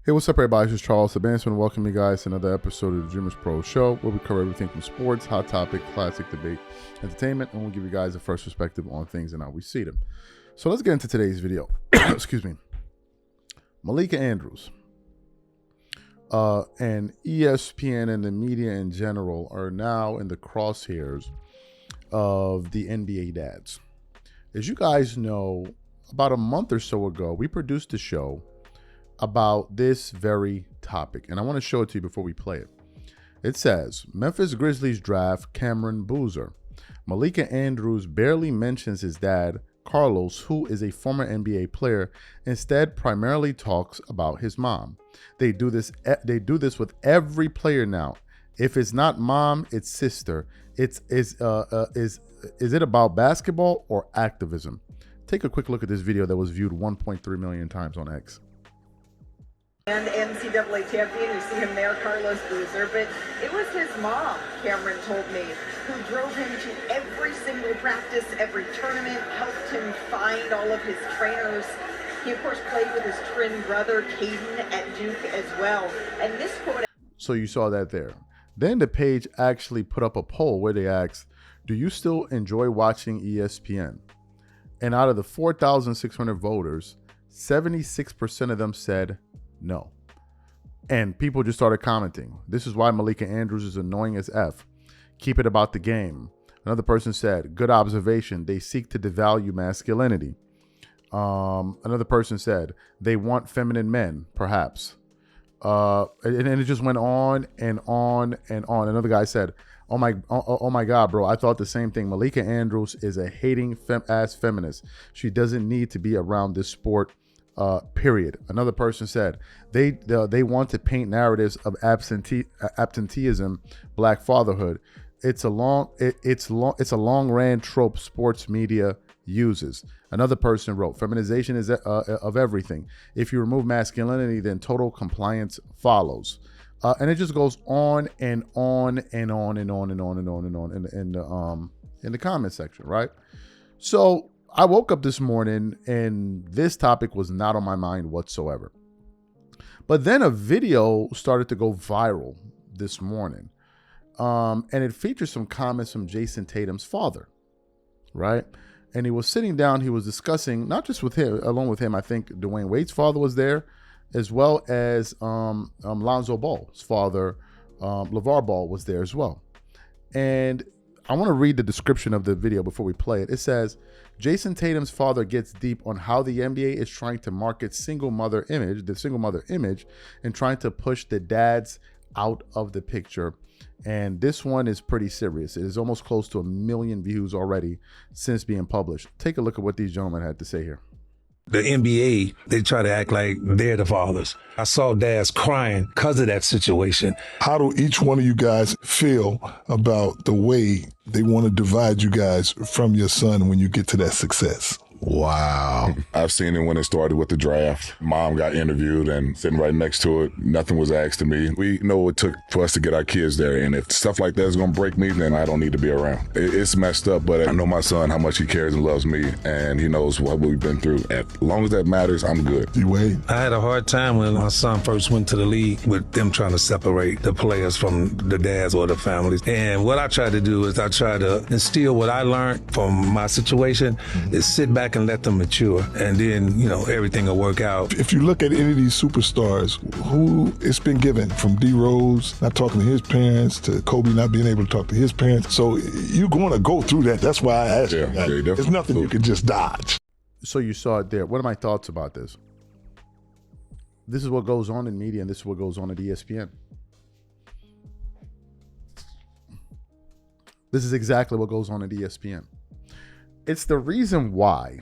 Hey, what's up, everybody? This is Charles Advancement. Welcome you guys to another episode of the DREAMERSPRO show, where we cover everything from sports, hot topic, classic, debate, entertainment, and we'll give you guys a first perspective on things and how we see them. So let's get into today's video. Excuse me. Malika Andrews and ESPN and the media in general are now in the crosshairs of the NBA dads. As you guys know, about a month or so ago, we produced a show about this very topic, and I want to show it to you before we play it. It says, Memphis Grizzlies draft Cameron Boozer. Malika Andrews barely mentions his dad, Carlos, who is a former NBA player, instead primarily talks about his mom. They do this with every player now. If it's not mom, it's sister. Is it about basketball or activism? Take a quick look at this video that was viewed 1.3 million times on X. And NCAA champion, you see him there, Carlos Boozer, but it was his mom, Cameron told me, who drove him to every single practice, every tournament, helped him find all of his trainers. He, of course, played with his twin brother, Caden, at Duke as well. And this quote... So you saw that there. Then the page actually put up a poll where they asked, do you still enjoy watching ESPN? And out of the 4,600 voters, 76% of them said no. And people just started commenting. This is why Malika Andrews is annoying as F. Keep it about the game. Another person said, good observation. They seek to devalue masculinity. Another person said, they want feminine men, perhaps. And it just went on and on and on. Another guy said, oh my God, bro, I thought the same thing. Malika Andrews is a hating ass feminist. She doesn't need to be around this sport. Period. Another person said they want to paint narratives of absenteeism, black fatherhood. It's a long ran trope sports media uses. Another person wrote, feminization is of everything. If you remove masculinity, then total compliance follows. And it just goes on and on and on and on and on and on and on in the comment section, right? So I woke up this morning and this topic was not on my mind whatsoever. But then a video started to go viral this morning. And it featured some comments from Jason Tatum's father, right? And he was sitting down, he was discussing, not just with him, along with him, I think Dwayne Wade's father was there, as well as Lonzo Ball's father, LeVar Ball, was there as well. And I want to read the description of the video before we play it. It says, Jason Tatum's father gets deep on how the NBA is trying to market the single mother image, and trying to push the dads out of the picture. And this one is pretty serious. It is almost close to 1 million views already since being published. Take a look at what these gentlemen had to say here. The NBA, they try to act like they're the fathers. I saw dads crying because of that situation. How do each one of you guys feel about the way they want to divide you guys from your son when you get to that success? Wow. I've seen it when it started with the draft. Mom got interviewed and sitting right next to it. Nothing was asked of me. We know what it took for us to get our kids there. And if stuff like that is going to break me, then I don't need to be around. It's messed up, but I know my son, how much he cares and loves me, and he knows what we've been through. As long as that matters, I'm good. You wait. I had a hard time when my son first went to the league with them trying to separate the players from the dads or the families. And what I tried to do is I tried to instill what I learned from my situation, is sit back and let them mature, and then, everything will work out. If you look at any of these superstars who it's been given, from D Rose not talking to his parents to Kobe not being able to talk to his parents, so you're going to go through that. That's why I asked you. There's nothing you can just dodge. So you saw it there. What are my thoughts about this? This is what goes on in media, and this is what goes on at ESPN. This is exactly what goes on at ESPN. It's the reason why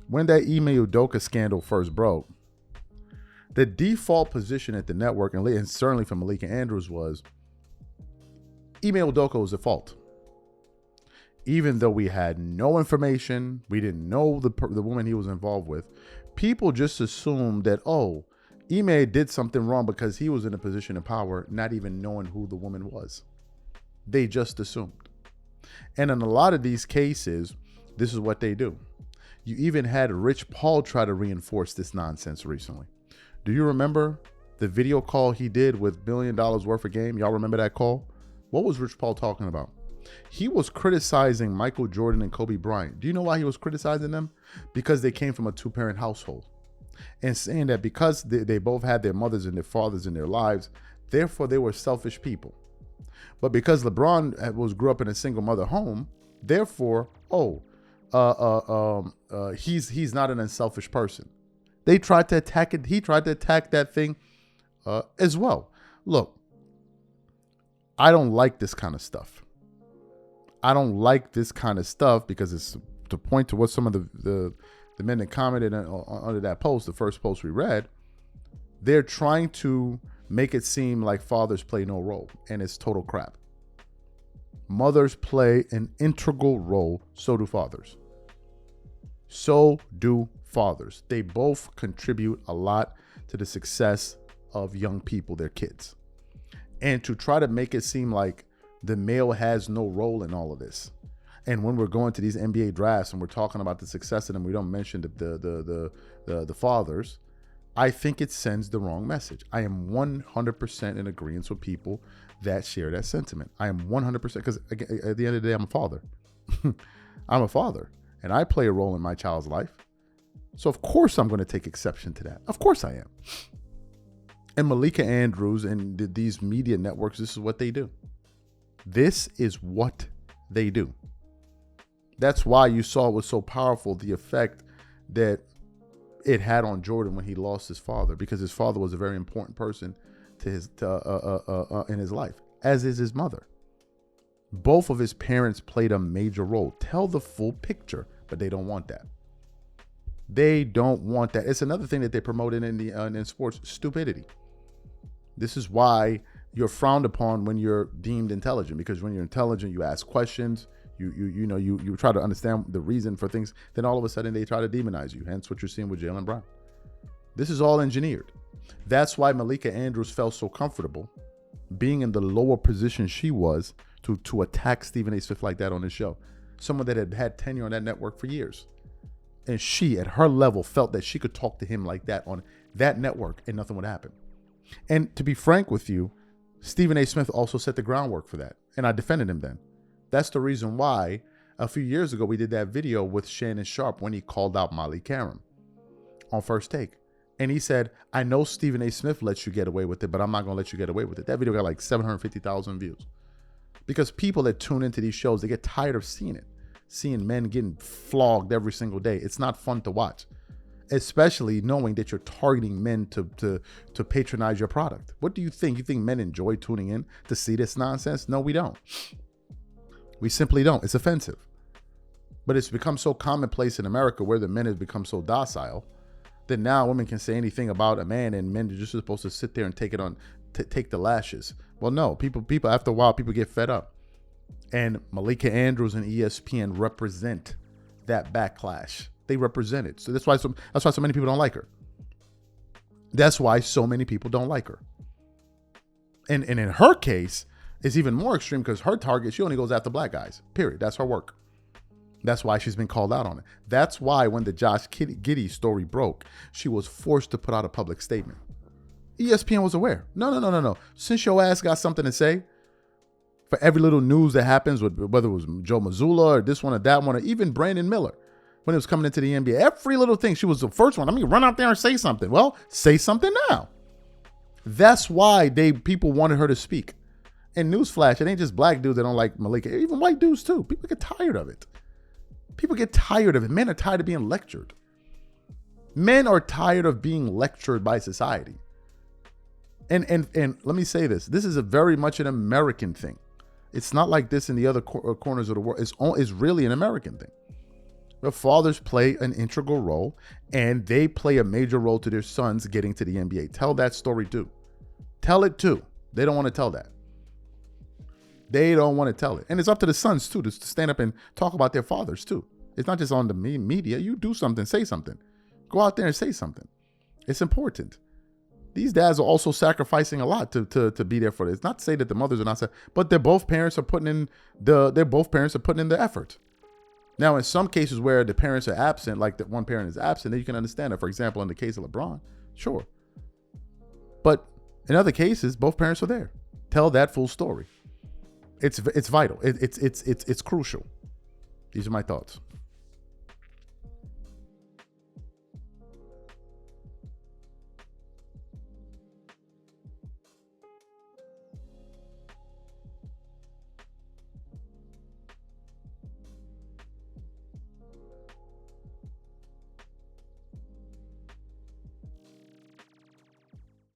when that Ime Udoka scandal first broke, the default position at the network, and certainly for Malika Andrews, was Ime Udoka was at fault. Even though we had no information, we didn't know the woman he was involved with, people just assumed that, Ime did something wrong because he was in a position of power, not even knowing who the woman was. They just assumed. And in a lot of these cases, this is what they do. You even had Rich Paul try to reinforce this nonsense recently. Do you remember the video call he did with $1 million worth of game? Y'all remember that call? What was Rich Paul talking about? He was criticizing Michael Jordan and Kobe Bryant. Do you know why he was criticizing them? Because they came from a two-parent household. And saying that because they both had their mothers and their fathers in their lives, therefore they were selfish people. But because LeBron grew up in a single mother home, therefore, he's not an unselfish person. They tried to attack it. He tried to attack that thing as well. Look, I don't like this kind of stuff. I don't like this kind of stuff because it's to point to what some of the men that commented under that post, the first post we read. They're trying to make it seem like fathers play no role, and it's total crap. Mothers play an integral role, so do fathers. So do fathers. They both contribute a lot to the success of young people, their kids. And to try to make it seem like the male has no role in all of this. And when we're going to these NBA drafts and we're talking about the success of them, we don't mention the fathers. I think it sends the wrong message. I am 100% in agreement with people that share that sentiment. I am 100% because at the end of the day, I'm a father. I'm a father, and I play a role in my child's life. So of course I'm going to take exception to that. Of course I am. And Malika Andrews and these media networks, this is what they do. This is what they do. That's why you saw it was so powerful, the effect that it had on Jordan when he lost his father, because his father was a very important person to his in his life, as is his mother. Both of his parents played a major role. Tell the full picture, but they don't want that. They don't want that. It's another thing that they promoted in sports: stupidity. This is why you're frowned upon when you're deemed intelligent, because when you're intelligent, you ask questions. You try to understand the reason for things. Then all of a sudden they try to demonize you. Hence what you're seeing with Jaylen Brown. This is all engineered. That's why Malika Andrews felt so comfortable being in the lower position she was to attack Stephen A. Smith like that on his show. Someone that had tenure on that network for years. And she, at her level, felt that she could talk to him like that on that network and nothing would happen. And to be frank with you, Stephen A. Smith also set the groundwork for that. And I defended him then. That's the reason why a few years ago we did that video with Shannon Sharp when he called out Molly Karam on First Take. And he said, I know Stephen A. Smith lets you get away with it, but I'm not going to let you get away with it. That video got like 750,000 views. Because people that tune into these shows, they get tired of seeing it. Seeing men getting flogged every single day. It's not fun to watch. Especially knowing that you're targeting men to patronize your product. What do you think? You think men enjoy tuning in to see this nonsense? No, we don't. We simply don't. It's offensive. But it's become so commonplace in America where the men have become so docile that now women can say anything about a man and men are just supposed to sit there and take the lashes. Well, no, people after a while, people get fed up. And Malika Andrews and ESPN represent that backlash. They represent it. So that's why so many people don't like her. That's why so many people don't like her. And in her case, it's even more extreme because her target, she only goes after black guys, period. That's her work. That's why she's been called out on it. That's why when the Josh Giddey story broke, she was forced to put out a public statement. ESPN was aware. No. Since your ass got something to say, for every little news that happens, whether it was Joe Mazzulla or this one or that one, or even Brandon Miller, when it was coming into the NBA, every little thing, she was the first one. I mean, run out there and say something. Well, say something now. That's why people wanted her to speak. And newsflash, it ain't just black dudes that don't like Malika. Even white dudes too. People get tired of it. People get tired of it. Men are tired of being lectured. Men are tired of being lectured by society. And let me say this. This is a very much an American thing. It's not like this in the other corners of the world. It's really an American thing. The fathers play an integral role, and they play a major role to their sons getting to the NBA. Tell that story too. Tell it too. They don't want to tell that. They don't want to tell it. And it's up to the sons too to stand up and talk about their fathers too. It's not just on the media. You do something, say something. Go out there and say something. It's important. These dads are also sacrificing a lot to be there for this. Not to say that the mothers are not, but both parents are putting in the effort. Now, in some cases where the parents are absent, like the one parent is absent, then you can understand it. For example, in the case of LeBron, sure. But in other cases, both parents are there. Tell that full story. It's vital. It's crucial. These are my thoughts.